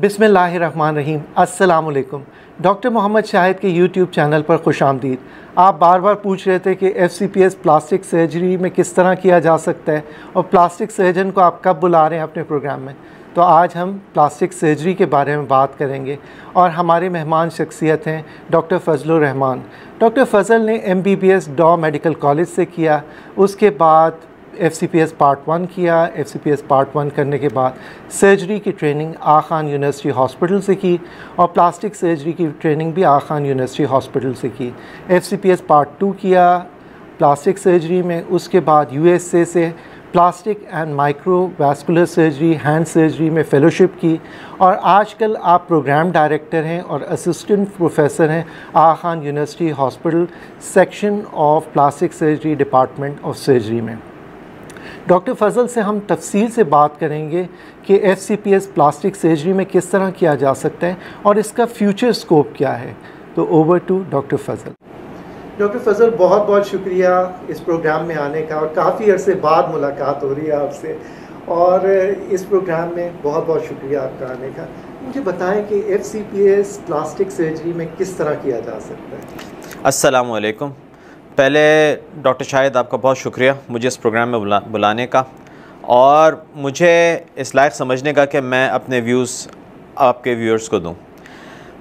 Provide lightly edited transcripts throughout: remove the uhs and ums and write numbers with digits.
बिस्मिल्लाहिर्रहमानिर्रहीम। अस्सलामुअलैकुम। डॉक्टर मोहम्मद शाहिद के यूट्यूब चैनल पर खुशामदीद। आप बार बार पूछ रहे थे कि FCPS प्लास्टिक सर्जरी में किस तरह किया जा सकता है और प्लास्टिक सर्जन को आप कब बुला रहे हैं अपने प्रोग्राम में। तो आज हम प्लास्टिक सर्जरी के बारे में बात करेंगे और हमारे मेहमान शख्सियत हैं डॉक्टर फजलुर रहमान। डॉक्टर फजल ने MBBS डॉ मेडिकल कॉलेज से किया, उसके बाद FCPS पार्ट 1 किया। FCPS पार्ट 1 करने के बाद सर्जरी की ट्रेनिंग आगा खान यूनिवर्सिटी हॉस्पिटल से की और प्लास्टिक सर्जरी की ट्रेनिंग भी आगा खान यूनिवर्सिटी हॉस्पिटल से की। FCPS पार्ट 2 किया प्लास्टिक सर्जरी में, उसके बाद USA से plastic and microvascular surgery hand surgery में फ़ेलोशिप की और आजकल आप प्रोग्राम डायरेक्टर हैं और असिस्टेंट प्रोफेसर हैं Aga Khan university hospital section of plastic surgery department of surgery में। डॉक्टर फजल से हम तफसील से बात करेंगे कि FCPS प्लास्टिक सर्जरी में किस तरह किया जा सकता है और इसका फ्यूचर स्कोप क्या है। तो over to doctor Fazal. Doctor Fazal, बहुत बहुत शुक्रिया इस प्रोग्राम में आने का और काफ़ी अरसे बाद मुलाकात हो रही है आपसे और इस प्रोग्राम में बहुत बहुत शुक्रिया आपका आने का। मुझे बताएं कि FCPS प्लास्टिक सर्जरी में किस तरह किया जा सकता है। अस्सलामु अलैकुम। पहले डॉक्टर शाहिद आपका बहुत शुक्रिया मुझे इस प्रोग्राम में बुलाने का और मुझे इस लायक समझने का कि मैं अपने व्यूज़ आपके व्यूअर्स को दूं।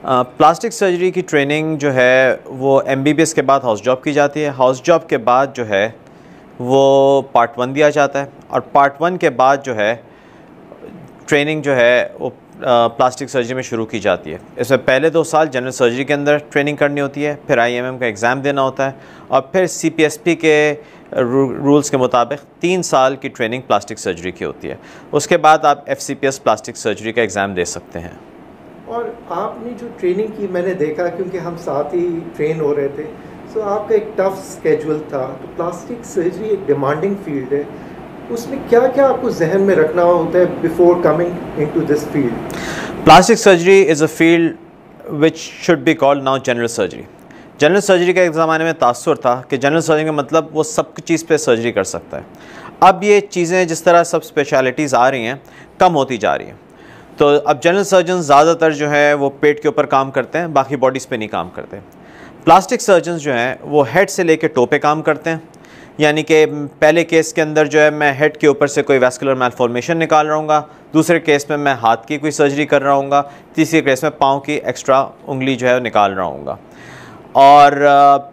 प्लास्टिक सर्जरी की ट्रेनिंग जो है वो MBBS के बाद हाउस जॉब की जाती है। हाउस जॉब के बाद जो है वो पार्ट 1 दिया जाता है और पार्ट 1 के बाद जो है ट्रेनिंग जो है वो प्लास्टिक सर्जरी में शुरू की जाती है। इसमें पहले 2 साल जनरल सर्जरी के अंदर ट्रेनिंग करनी होती है, फिर IMM का एग्ज़ाम देना होता है और फिर CPSP के रूल्स के मुताबिक 3 साल की ट्रेनिंग प्लास्टिक सर्जरी की होती है। उसके बाद आप FCPS प्लास्टिक सर्जरी का एग्ज़ाम दे सकते हैं। और आपने जो ट्रेनिंग की मैंने देखा, क्योंकि हम साथ ही ट्रेन हो रहे थे, सो आपका एक टफ़ स्केजुअल था। तो प्लास्टिक सर्जरी एक डिमांडिंग फील्ड है, उसमें क्या क्या आपको जहन में रखना होता है before coming into this field. Plastic surgery is a field which should be called now general surgery. General surgery का एक ज़माने में तासुर था कि जनरल सर्जरी का मतलब वो सब चीज़ पे सर्जरी कर सकता है। अब ये चीज़ें जिस तरह सब स्पेशलिटीज़ आ रही हैं कम होती जा रही हैं, तो अब जनरल सर्जन ज़्यादातर जो है वो पेट के ऊपर काम करते हैं, बाकी बॉडीज़ पे नहीं काम करते। प्लास्टिक सर्जन जो हैं वो हेड से लेके टो पे काम करते हैं, यानी कि पहले केस के अंदर जो है मैं हेड के ऊपर से कोई वैस्कुलर मैलफॉर्मेशन निकाल रहा हूँगा, दूसरे केस में मैं हाथ की कोई सर्जरी कर रहा हूँगा, तीसरे केस में पाँव की एक्स्ट्रा उंगली जो है निकाल रहा हूँगा। और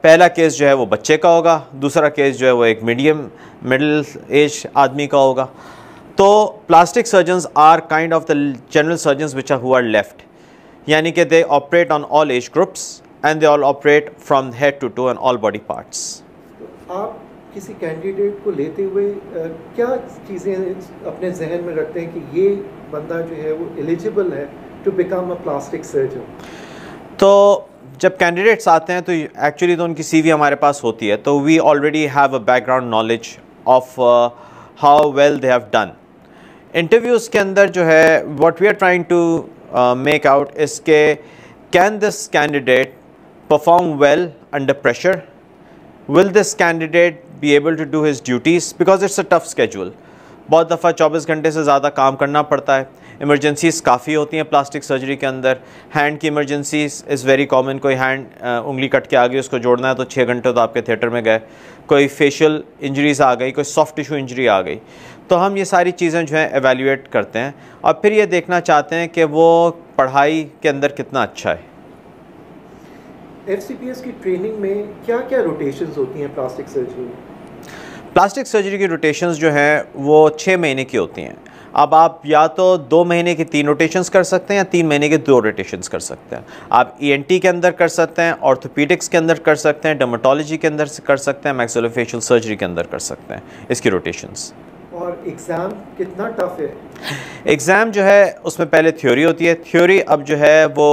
पहला केस जो है वो बच्चे का होगा, दूसरा केस जो है वो एक मिडिल एज आदमी का होगा। तो plastic surgeons are kind of the general surgeons which are who are left, यानी कि they operate on all age groups and they all operate from head to toe and all body parts. आप किसी candidate को लेते हुए क्या चीज़ें अपने जहन में रखते हैं कि ये बंदा जो है वो एलिजिबल है to become a plastic surgeon. तो जब कैंडिडेट्स आते हैं तो एक्चुअली तो उनकी CV हमारे पास होती है, तो we already have a background knowledge of how well they have done. इंटरव्यूज़ के अंदर जो है what we are trying to make out is के can this candidate perform well under pressure, will this candidate be able to do his duties, because it's a tough schedule। बहुत दफ़ा 24 घंटे से ज़्यादा काम करना पड़ता है। इमरजेंसीज़ काफ़ी होती हैं प्लास्टिक सर्जरी के अंदर। हैंड की इमरजेंसीज इज़ वेरी कॉमन, कोई हैंड उंगली कट के आ गई, उसको जोड़ना है तो 6 घंटे तो आपके थिएटर में गए। कोई फेशियल इंजरीज़ आ गई, कोई सॉफ्ट टिशू इंजरी आ गई, तो हम ये सारी चीज़ें जो हैं एवेल्यूएट करते हैं और फिर ये देखना चाहते हैं कि वो पढ़ाई के अंदर कितना अच्छा है। FCPS की ट्रेनिंग में क्या क्या रोटेशंस होती हैं प्लास्टिक सर्जरी में? प्लास्टिक सर्जरी की रोटेशंस जो हैं वो 6 महीने की होती हैं। अब आप या तो 2 महीने की 3 रोटेशंस कर सकते हैं या 3 महीने के 2 रोटेशंस कर सकते हैं। आप ENT के अंदर कर सकते हैं, ऑर्थोपीडिक्स के अंदर कर सकते हैं, डर्मेटोलॉजी के अंदर कर सकते हैं, मैक्सिलोफेशियल सर्जरी के अंदर कर सकते हैं इसकी रोटेशंस। और एग्ज़ाम कितना टफ है? एग्ज़ाम जो है उसमें पहले थ्योरी होती है। थ्योरी अब जो है वो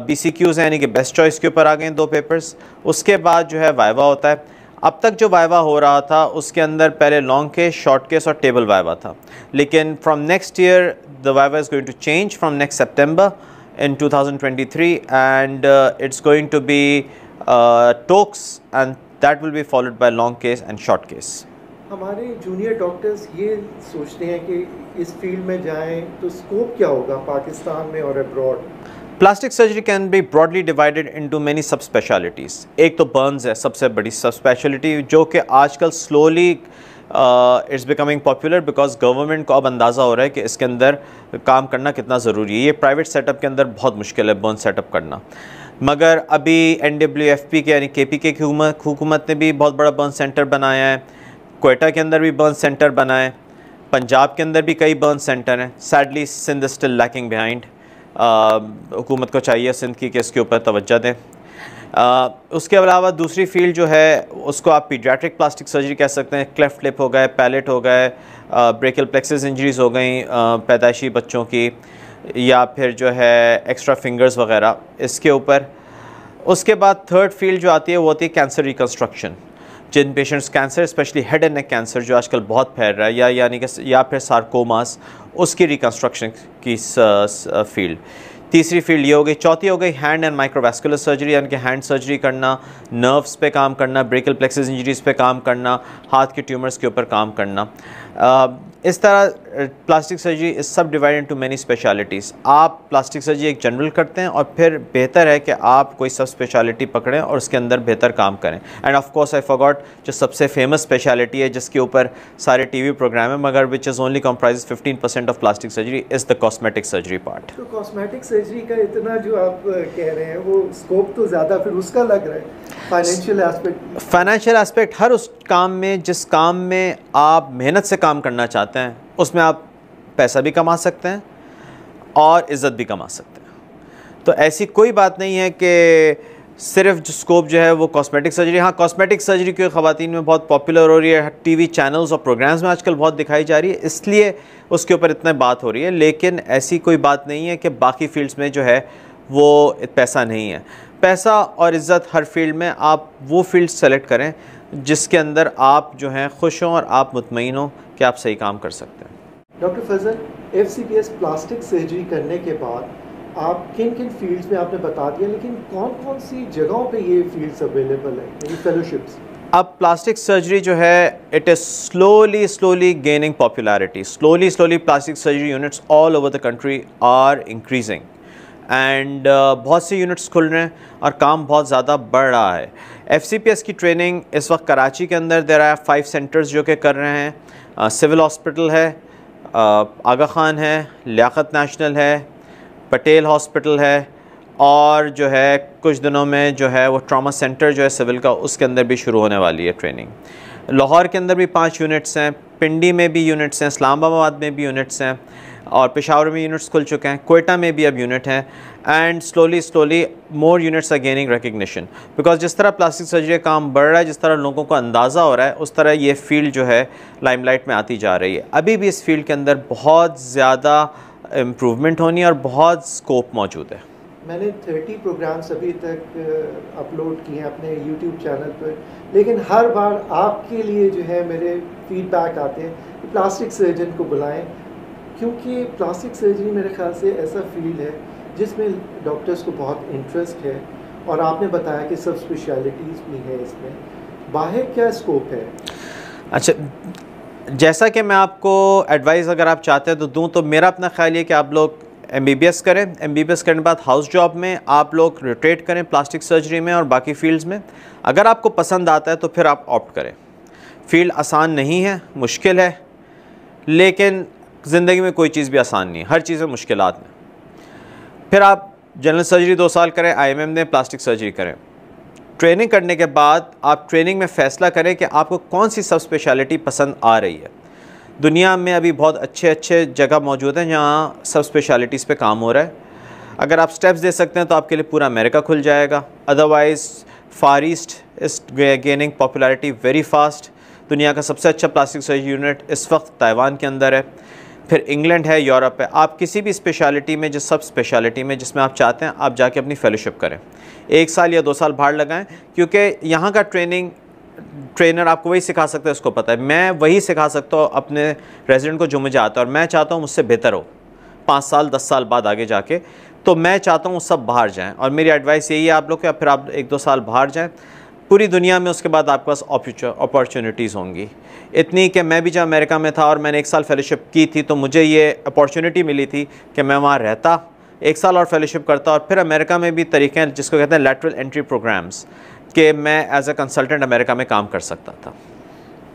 BCQs यानी कि बेस्ट चॉइस के ऊपर आ गए हैं 2 पेपर्स। उसके बाद जो है वाइवा होता है। अब तक जो वाइवा हो रहा था उसके अंदर पहले लॉन्ग केस, शॉर्ट केस और टेबल वाइवा था, लेकिन from next year the viva is going to change from next September in 2023 and it's going to be talks and that will be followed by long case and short case। हमारे junior doctors ये सोचते हैं कि इस field में जाएं तो scope क्या होगा पाकिस्तान में और abroad? Plastic surgery can be broadly divided into many सब स्पेशलिटीज़। एक तो बर्न्स है सबसे बड़ी सब स्पेशलिटी, जो कि आजकल slowly it's becoming popular because government को अब अंदाज़ा हो रहा है कि इसके अंदर काम करना कितना ज़रूरी है। ये प्राइवेट सेटअप के अंदर बहुत मुश्किल है बर्न सेटअप करना, मगर अभी NWFP के यानी KPK की हुकूमत ने भी बहुत बड़ा बर्न सेंटर बनाया है। क्वेटा के अंदर भी बर्न सेंटर बना है, पंजाब के अंदर भी कई बर्न सेंटर हैं। Sadly Sindh still lacking behind. हुकूमत को चाहिए सिंध की कि इसके ऊपर तवज्जो दें। उसके अलावा दूसरी फील्ड जो है उसको आप पीडियाट्रिक प्लास्टिक सर्जरी कह सकते हैं। क्लेफ्ट लिप हो गए, पैलेट हो गए, ब्रेकियल प्लेक्सिस इंजरीज़ हो गई पैदाइशी बच्चों की, या फिर जो है एक्स्ट्रा फिंगर्स वगैरह इसके ऊपर। उसके बाद थर्ड फील्ड जो आती है वो होती है कैंसर रिकन्स्ट्रक्शन। जिन patients cancer specially head and neck cancer जो आजकल बहुत फैल रहा है, या फिर सार्कोमास, उसकी रिकन्स्ट्रक्शन की फील्ड। तीसरी फील्ड ये हो गई। चौथी हो गई हैंड एंड माइक्रोवैस्कुलर सर्जरी, यानी कि हैंड सर्जरी करना, नर्व्स पे काम करना, ब्रेकियल प्लेक्सिस इंजरीज़ पे काम करना, हाथ के ट्यूमर्स के ऊपर काम करना। इस तरह प्लास्टिक सर्जरी इज सब डिवाइड इनटू मेनी स्पेशलिटीज़। आप प्लास्टिक सर्जरी एक जनरल करते हैं और फिर बेहतर है कि आप कोई सब स्पेशलिटी पकड़ें और उसके अंदर बेहतर काम करें। End of course I forgot जो सबसे फेमस स्पेशलिटी है जिसके ऊपर सारे TV प्रोग्राम है, मगर which is only comprise 15% of plastic surgery is the cosmetic surgery part. तो कॉस्मेटिक सर्जरी का इतना जो आप कह रहे हैं वो स्कोप तो ज़्यादा फिर उसका लग रहा है। फाइनेंशियल एस्पेक्ट हर उस काम में जिस काम में आप मेहनत से काम करना चाहते हैं उसमें आप पैसा भी कमा सकते हैं और इज़्ज़त भी कमा सकते हैं। तो ऐसी कोई बात नहीं है कि सिर्फ जो स्कोप जो है वो कॉस्मेटिक सर्जरी। हाँ, कॉस्मेटिक सर्जरी की ख़वातीन में बहुत पॉपुलर हो रही है, TV चैनल्स और प्रोग्राम्स में आजकल बहुत दिखाई जा रही है, इसलिए उसके ऊपर इतना बात हो रही है। लेकिन ऐसी कोई बात नहीं है कि बाकी फील्ड्स में जो है वो पैसा नहीं है। पैसा और इज़्ज़त हर फील्ड में। आप वो फील्ड सेलेक्ट करें जिसके अंदर आप जो हैं खुश हों और आप मुतमईन हों कि आप सही काम कर सकते हैं। डॉक्टर फजल, FCPS प्लास्टिक सर्जरी करने के बाद आप किन किन फील्ड्स में आपने बता दिया, लेकिन कौन कौन सी जगहों पे ये फील्ड्स अवेलेबल है, यानी फेलोशिप्स? अब प्लास्टिक सर्जरी जो है it is slowly gaining popularity. Slowly plastic surgery units all over the country are increasing and बहुत से यूनिट्स खुल रहे हैं और काम बहुत ज़्यादा बढ़ रहा है। FCPS की ट्रेनिंग इस वक्त कराची के अंदर देर है 5 सेंटर्स जो कि कर रहे हैं। सिविल हॉस्पिटल है, आगा खान है, लियाकत नेशनल है, पटेल हॉस्पिटल है, और जो है कुछ दिनों में जो है वो ट्रॉमा सेंटर जो है सिविल का उसके अंदर भी शुरू होने वाली है ट्रेनिंग। लाहौर के अंदर भी 5 यूनिट्स हैं, पिंडी में भी यूनिट्स हैं, इस्लामाबाद में भी यूनिट्स हैं, और पेशावर में यूनिट्स खुल चुके हैं, कोयटा में भी अब यूनिट हैं। And slowly more units are gaining recognition because जिस तरह प्लास्टिक सर्जरी का काम बढ़ रहा है, जिस तरह लोगों को अंदाज़ा हो रहा है, उस तरह ये फील्ड जो है लाइमलाइट में आती जा रही है। अभी भी इस फील्ड के अंदर बहुत ज़्यादा इम्प्रूवमेंट होनी है और बहुत स्कोप मौजूद है। मैंने 30 प्रोग्राम्स अभी तक अपलोड किए हैं अपने YouTube चैनल पर, लेकिन हर बार आपके लिए जो है मेरे फीडबैक आते हैं कि प्लास्टिक सर्जन को बुलाएं, क्योंकि प्लास्टिक सर्जरी मेरे ख्याल से ऐसा फील्ड है जिसमें डॉक्टर्स को बहुत इंटरेस्ट है, और आपने बताया कि सब स्पेशलिटीज़ भी हैं इसमें। बाहर क्या स्कोप है? अच्छा, जैसा कि मैं आपको एडवाइस अगर आप चाहते हैं तो दूं, तो मेरा अपना ख्याल ये कि आप लोग MBBS करें। MBBS करने के बाद हाउस जॉब में आप लोग रोटेट करें प्लास्टिक सर्जरी में और बाकी फील्ड्स में। अगर आपको पसंद आता है तो फिर आप ऑप्ट करें। फील्ड आसान नहीं है, मुश्किल है, लेकिन ज़िंदगी में कोई चीज़ भी आसान नहीं है, हर चीज़ में मुश्किलात हैं। फिर आप जनरल सर्जरी 2 साल करें, IMM दें, प्लास्टिक सर्जरी करें। ट्रेनिंग करने के बाद आप ट्रेनिंग में फ़ैसला करें कि आपको कौन सी सब स्पेशलिटी पसंद आ रही है। दुनिया में अभी बहुत अच्छे जगह मौजूद हैं जहाँ सब स्पेशलिटीज़ पे काम हो रहा है। अगर आप स्टेप्स दे सकते हैं तो आपके लिए पूरा अमेरिका खुल जाएगा। Otherwise far east is gaining popularity very fast. दुनिया का सबसे अच्छा प्लास्टिक सर्जरी यूनिट इस वक्त ताइवान के अंदर है, फिर इंग्लैंड है, यूरोप है। आप किसी भी स्पेशलिटी में, जिस सब स्पेशलिटी में जिसमें आप चाहते हैं, आप जाके अपनी फेलोशिप करें। 1 साल या 2 साल बाहर लगाएं, क्योंकि यहाँ का ट्रेनर आपको वही सिखा सकता है, उसको पता है। मैं वही सिखा सकता हूँ अपने रेजिडेंट को जो मुझे आता है, और मैं चाहता हूँ मुझसे बेहतर हो 5 साल 10 साल बाद आगे जाके। तो मैं चाहता हूँ सब बाहर जाएं, और मेरी एडवाइस यही है आप लोग कि फिर आप 1-2 साल बाहर जाएं, पूरी दुनिया में उसके बाद आपके पास अपॉर्चुनिटीज़ होंगी। इतनी कि मैं भी जब अमेरिका में था और मैंने 1 साल फेलोशिप की थी, तो मुझे ये अपॉर्चुनिटी मिली थी कि मैं वहाँ रहता, 1 साल और फेलोशिप करता, और फिर अमेरिका में भी तरीके हैं जिसको कहते हैं लैटरल एंट्री प्रोग्राम्स, कि मैं एज ए कंसल्टेंट अमेरिका में काम कर सकता था।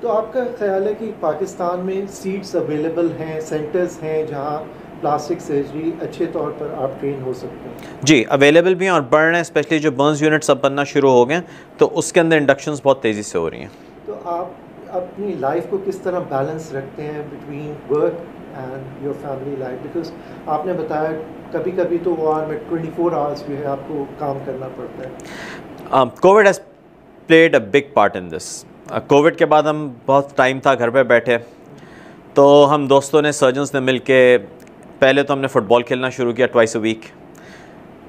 तो आपका ख्याल है कि पाकिस्तान में सीट्स अवेलेबल हैं, सेंटर्स हैं जहाँ प्लास्टिक सर्जरी अच्छे तौर पर आप ट्रेन हो सकते हैं? जी, अवेलेबल भी हैं और बढ़ रहे हैं, स्पेशली जो बर्न्स यूनिट्स अब बनना शुरू हो गए, तो उसके अंदर इंडक्शंस बहुत तेज़ी से हो रही हैं। तो आप अपनी लाइफ को किस तरह बैलेंस रखते हैं between work and your family life? Because आपने बताया कभी कभी तो वार में 24 आवर्स भी है आपको काम करना पड़ता है। Covid has played a big part in this. Covid के बाद हम बहुत टाइम था घर पे बैठे, तो हम दोस्तों ने, सर्जन्स ने मिल के, पहले तो हमने फ़ुटबॉल खेलना शुरू किया ट्वाइस अ वीक।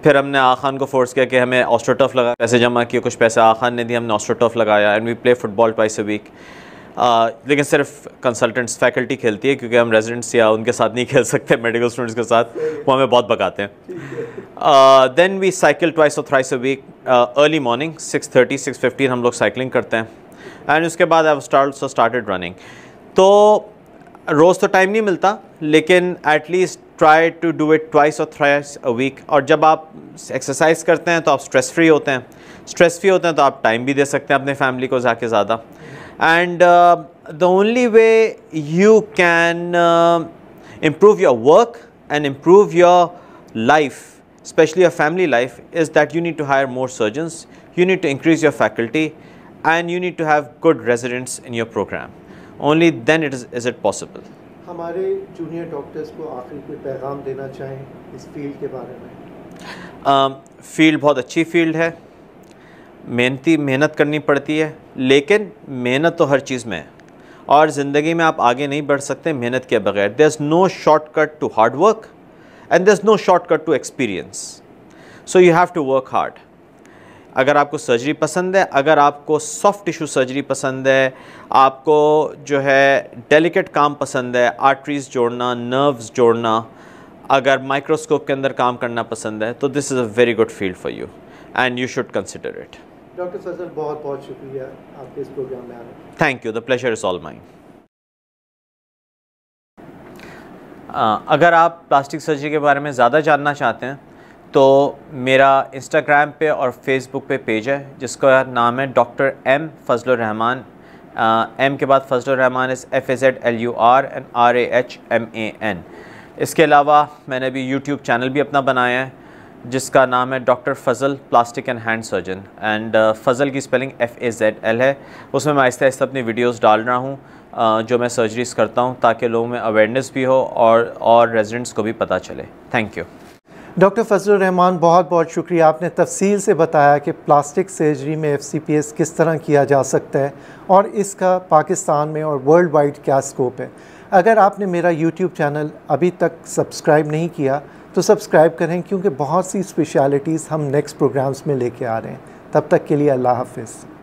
फिर हमने आखान को फोर्स किया कि हमें ऑस्ट्रोटर्फ लगा, पैसे जमा किए, कुछ पैसे आखान ने दिए, हमने ऑस्ट्रोटर्फ लगाया and we play football twice a week. लेकिन सिर्फ कंसल्टेंट्स, फैकल्टी खेलती है, क्योंकि हम रेजिडेंट्स या उनके साथ नहीं खेल सकते, मेडिकल स्टूडेंट्स के साथ, वो हमें बहुत भगाते हैं। देन वी साइकिल ट्वाइस और thrice a week, early morning 6:30 6:15 हम लोग साइकिलिंग करते हैं, एंड उसके बाद आई स्टार्टेड रनिंग। तो रोज़ तो टाइम नहीं मिलता, लेकिन at least try to do it twice और थ्राइस अ वीक। और जब आप एक्सरसाइज करते हैं तो आप स्ट्रेस फ्री होते हैं, स्ट्रेस फ्री होते हैं तो आप टाइम भी दे सकते हैं अपने फैमिली को जाके ज़्यादा। And the only way you can improve your work and improve your life, especially your family life, is that you need to hire more surgeons, you need to increase your faculty, and you need to have good residents in your program. Only then is it possible. हमारे junior doctors को आखिरी कोई पैगाम देना चाहें इस field के बारे में? फील्ड बहुत अच्छी फील्ड है, मेहनत करनी पड़ती है, लेकिन मेहनत तो हर चीज़ में है, और ज़िंदगी में आप आगे नहीं बढ़ सकते मेहनत के बगैर। There is no shortcut to hard work and there is no shortcut to experience, so you have to work hard. अगर आपको सर्जरी पसंद है, अगर आपको सॉफ्ट टिश्यू सर्जरी पसंद है, आपको जो है डेलिकेट काम पसंद है, आर्टरीज जोड़ना, नर्व्स जोड़ना, अगर माइक्रोस्कोप के अंदर काम करना पसंद है, तो this is a very good field for you and you should consider it. Doctor Fazal, बहुत बहुत शुक्रिया आपके इस प्रोग्राम में आने। Thank you, the pleasure is all mine. अगर आप प्लास्टिक सर्जरी के बारे में ज़्यादा जानना चाहते हैं तो मेरा इंस्टाग्राम पे और फेसबुक पे पेज है जिसका नाम है doctor M Fazlur Rahman. M के बाद Fazlur Rahman is FAZLUR and RAHMAN। इसके अलावा मैंने भी यूट्यूब चैनल भी अपना बनाया है जिसका नाम है doctor Fazal plastic and hand surgeon, and Fazal की स्पेलिंग FAZL है। उसमें मैं आहिस्ता आहिस्ता अपनी वीडियोस डाल रहा हूँ जो मैं सर्जरीज़ करता हूँ, ताकि लोगों में अवेयरनेस भी हो और रेजिडेंट्स को भी पता चले। Thank you. Doctor Fazlur Rahman, बहुत बहुत शुक्रिया। आपने तफसील से बताया कि प्लास्टिक सर्जरी में FCPS किस तरह किया जा सकता है और इसका पाकिस्तान में और वर्ल्ड वाइड क्या स्कोप है। अगर आपने मेरा यूट्यूब चैनल अभी तक सब्सक्राइब नहीं किया तो सब्सक्राइब करें, क्योंकि बहुत सी स्पेशलिटीज़ हम नेक्स्ट प्रोग्राम्स में लेके आ रहे हैं। तब तक के लिए अल्लाह हाफ़िज़।